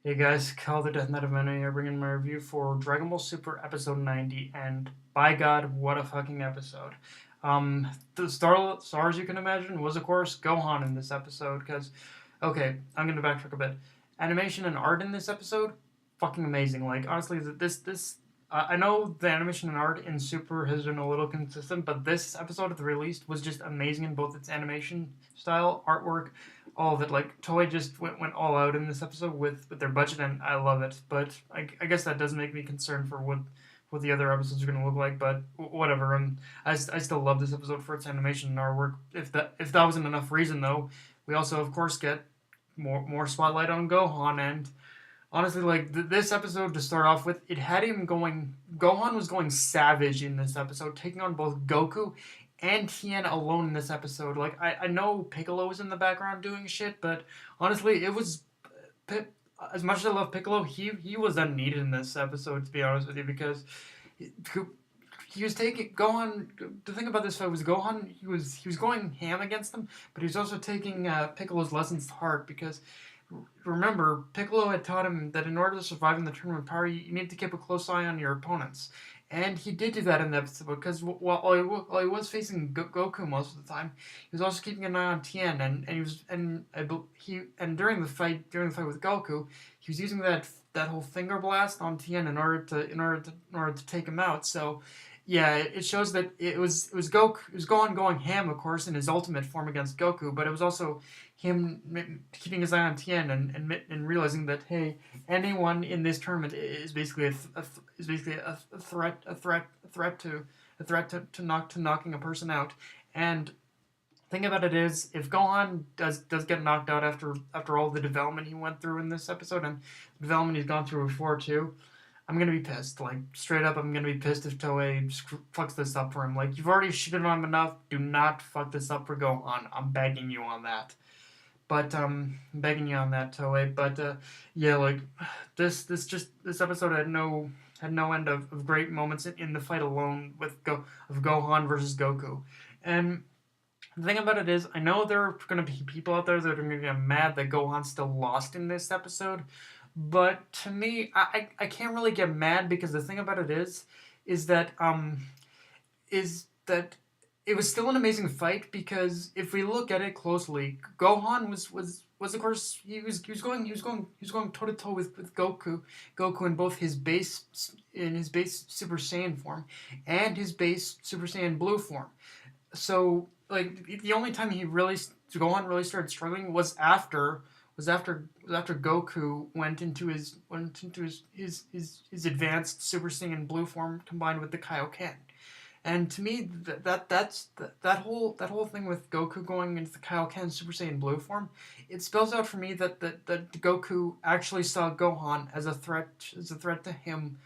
Hey guys, Call the Death Knight of Mana here, bringing my review for Dragon Ball Super Episode 90, and by God, what a fucking episode. The stars you can imagine was, of course, Gohan in this episode, because, okay, I'm gonna backtrack a bit. Animation and art in this episode, fucking amazing. Like, honestly, I know the animation and art in Super has been a little consistent, but this episode at the released was just amazing in both its animation style, artwork, all of it. Like Toei just went all out in this episode with their budget, and I love it. But I guess that does make me concerned for what the other episodes are going to look like. But whatever. I still love this episode for its animation and artwork. If that wasn't enough reason, though, we also of course get more spotlight on Gohan. And honestly, like this episode to start off with, it had him going. Gohan was going savage in this episode, taking on both Goku and Tien alone in this episode. Like I know Piccolo was in the background doing shit, but honestly, it was as much as I love Piccolo, he was unneeded in this episode, to be honest with you, because he was taking Gohan. The thing about this fight was Gohan. He was going ham against him, but he was also taking Piccolo's lessons to heart, because remember, Piccolo had taught him that in order to survive in the tournament of power, you need to keep a close eye on your opponents. And he did do that in the episode, because while he was facing Goku most of the time, he was also keeping an eye on Tien, and during the fight with Goku, he was using that whole finger blast on Tien in order to take him out. So yeah, it shows that it was Gohan going ham, of course, in his ultimate form against Goku, but it was also him keeping his eye on Tien, and realizing that, hey, anyone in this tournament is basically a threat to knocking a person out. And thing about it is, if Gohan does get knocked out after all the development he went through in this episode, and the development he's gone through before too, I'm gonna be pissed. Like, straight up, I'm gonna be pissed if Toei fucks this up for him. Like, you've already shitted on him enough. Do not fuck this up for Gohan. I'm begging you on that. But begging you on that, Toei. But yeah, like this episode had no end of great moments in the fight alone of Gohan versus Goku. And the thing about it is, I know there are going to be people out there that are going to get mad that Gohan still lost in this episode, but to me, I can't really get mad, because the thing about it is that is that it was still an amazing fight, because if we look at it closely, Gohan was of course he was going toe to toe with Goku in both his base Super Saiyan form and his base Super Saiyan Blue form. So like the only time Gohan really started struggling was after Goku went into his advanced Super Saiyan Blue form combined with the Kaioken. And to me, that whole thing with Goku going into the Kaioken Super Saiyan Blue form, it spells out for me that Goku actually saw Gohan as a threat to him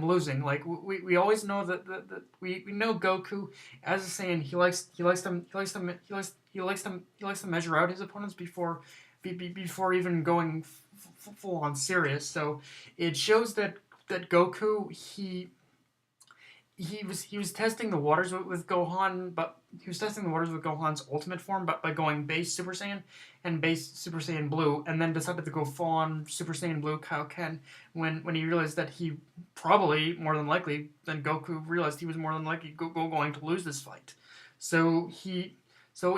losing. Like we always know that we know Goku as a Saiyan. He likes to measure out his opponents before even going full on serious. So it shows that Goku he was testing the waters with Gohan, but he was testing the waters with Gohan's ultimate form, but by going base Super Saiyan and base Super Saiyan Blue, and then decided to go full on Super Saiyan Blue Kaioken when he realized that he probably, more than likely, then Goku realized he was more than likely going to lose this fight. So in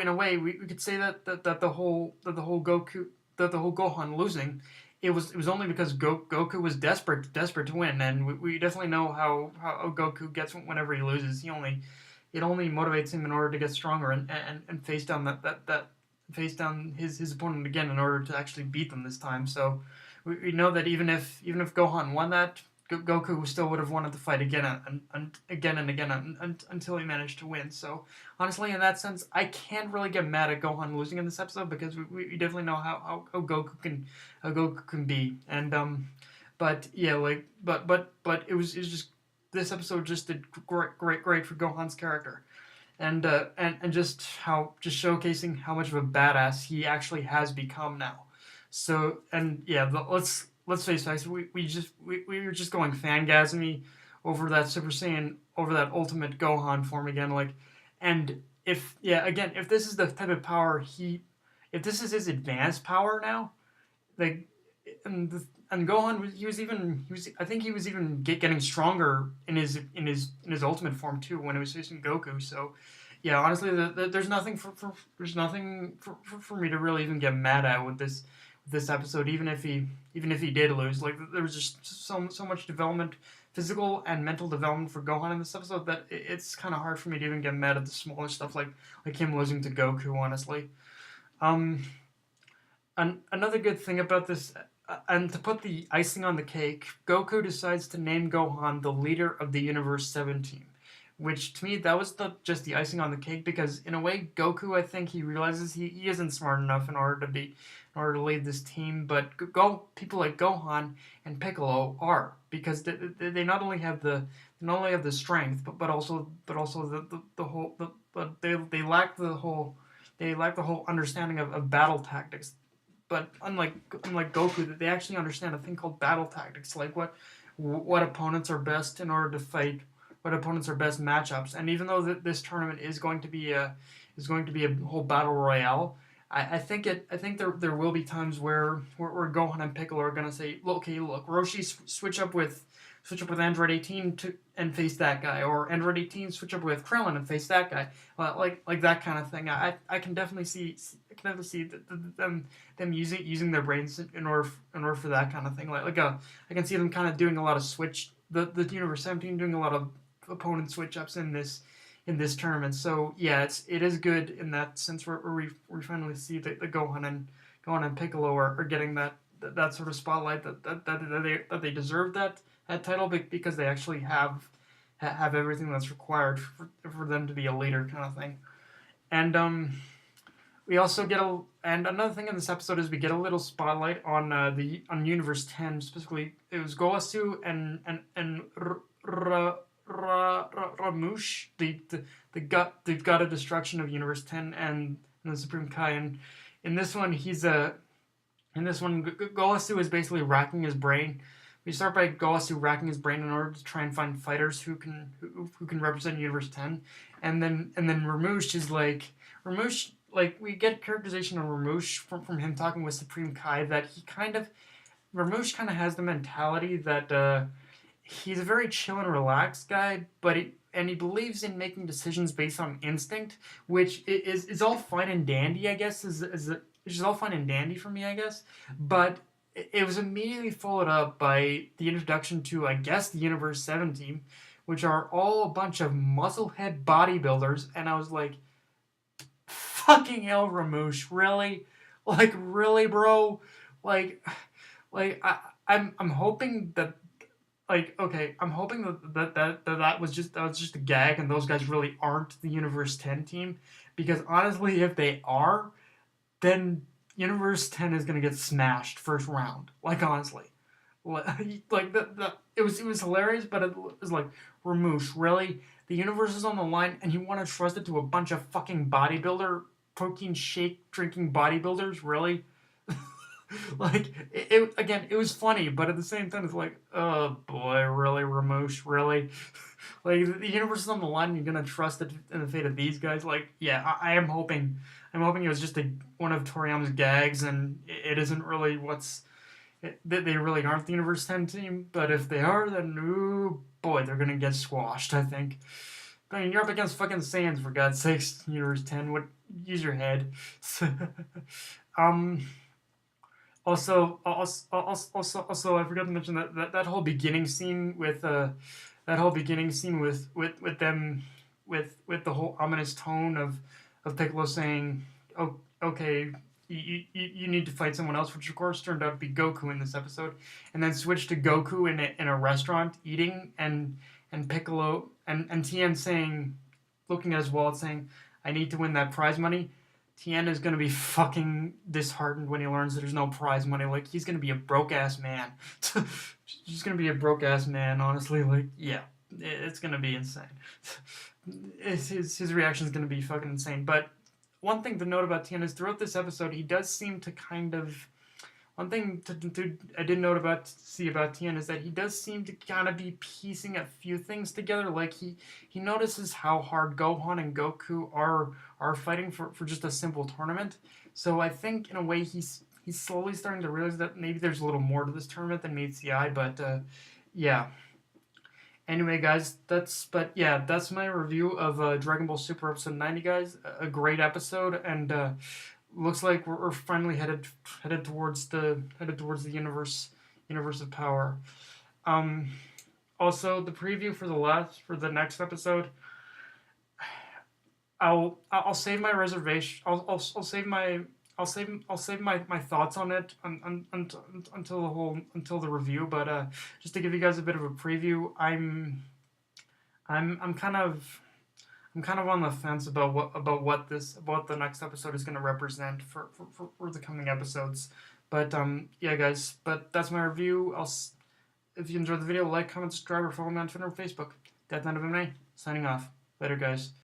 a way, we could say that the whole Gohan losing, it was only because Goku was desperate to win, and we definitely know how Goku gets whenever he loses. It only motivates him in order to get stronger, and face down that face down his opponent again in order to actually beat them this time. So we know that even if Gohan won that, Goku still would have wanted to fight again and again and again until he managed to win. So honestly, in that sense, I can't really get mad at Gohan losing in this episode, because we definitely know how Goku can be. And but yeah, like but it was just, this episode just did great for Gohan's character, and just showcasing how much of a badass he actually has become now. So, and yeah, let's face facts. We were just going fangasmy over that ultimate Gohan form again. Like, and if this is the type of power if this is his advanced power now, like and Gohan I think he was even getting stronger in his ultimate form too when he was facing Goku. So yeah, honestly, there's nothing there's nothing for me to really even get mad at with this episode, even if he did lose. Like there was just so much development, physical and mental development for Gohan in this episode that it's kind of hard for me to even get mad at the smaller stuff like him losing to Goku. Honestly, um, another good thing about this, and to put the icing on the cake, Goku decides to name Gohan the leader of the Universe 7 team. Which to me, that was just the icing on the cake because in a way, Goku, I think he realizes he isn't smart enough in order to lead this team. But people like Gohan and Piccolo are because they not only have the strength, but also the whole but they lack the whole understanding of battle tactics. But unlike Goku, they actually understand a thing called battle tactics, like what opponents are best in order to fight, what opponents are best matchups. And even though this tournament is going to be a whole battle royale, I think there will be times where Gohan and Piccolo are gonna say, okay, look, Roshi switch up with Android 18 to and face that guy, or Android 18 switch up with Krillin and face that guy, like that kind of thing. I can definitely see them using their brains in order for that kind of thing. I can see them kind of doing a lot of the Universe 17 doing a lot of opponent switch ups in this tournament. So yeah, it is good in that sense where we finally see the Gohan and Piccolo are getting that sort of spotlight that they deserve that title because they actually have everything that's required for them to be a leader kind of thing. And we also get and another thing in this episode is we get a little spotlight on on Universe 10. Specifically, it was Goasu and Ramush, the god of destruction of Universe 10 and the Supreme Kai. And in this one, Goasu is basically racking his brain. We start by Goasu racking his brain in order to try and find fighters who can represent Universe 10, and then Ramush is Ramush, we get characterization of Ramush from him talking with Supreme Kai that Ramush kind of has the mentality that he's a very chill and relaxed guy, but he believes in making decisions based on instinct, which is all fine and dandy, I guess. Which is all fine and dandy for me, I guess, but it was immediately followed up by the introduction to, I guess, the Universe 7 team, which are all a bunch of musclehead bodybuilders, and I was like, fucking hell, Ramush, really? Really, bro? I'm hoping that, okay, I'm hoping that was just a gag, and those guys really aren't the Universe 10 team, because honestly, if they are, then Universe 10 is gonna get smashed first round. Honestly, it was hilarious, but it was like, Ramush, really? The universe is on the line, and you want to trust it to a bunch of fucking protein shake drinking bodybuilders? Really? It was funny, but at the same time, it's like, oh boy, really, Ramush, really? The universe is on the line, and you're gonna trust it in the fate of these guys? Yeah, I am hoping. I'm hoping it was just one of Toriyama's gags, and it isn't really they really aren't the Universe 10 team. But if they are, then ooh boy, they're gonna get squashed, I think. I mean, you're up against fucking Saiyans, for God's sakes, Universe 10. Use your head. um. Also, I forgot to mention that whole beginning scene with them with the whole ominous tone of Piccolo saying, "Oh, okay, you need to fight someone else," which of course turned out to be Goku in this episode, and then switched to Goku in a restaurant eating, and Piccolo and Tien saying, looking at his wallet, saying, "I need to win that prize money." Tien is gonna be fucking disheartened when he learns that there's no prize money. He's gonna be a broke ass man. He's gonna be a broke ass man. Honestly, yeah, it's gonna be insane. His reaction is gonna be fucking insane. But one thing to note about Tien is throughout this episode, he does seem to kind of. One thing I did note about Tien is that he does seem to kind of be piecing a few things together. He notices how hard Gohan and Goku are fighting for just a simple tournament. So I think in a way he's he's slowly starting to realize that maybe there's a little more to this tournament than meets the eye. But yeah. Anyway, guys, that's my review of Dragon Ball Super episode 90, guys. A great episode, and looks like we're finally headed towards the universe of power. Um, Also, the preview for the next episode, I'll save my reservation. I'll save my thoughts on it until the review. But just to give you guys a bit of a preview, I'm kind of on the fence about what the next episode is going to represent for the coming episodes. But yeah, guys. But that's my review. If you enjoyed the video, like, comment, subscribe, or follow me on Twitter and Facebook. Death Knight of MMA, signing off. Later, guys.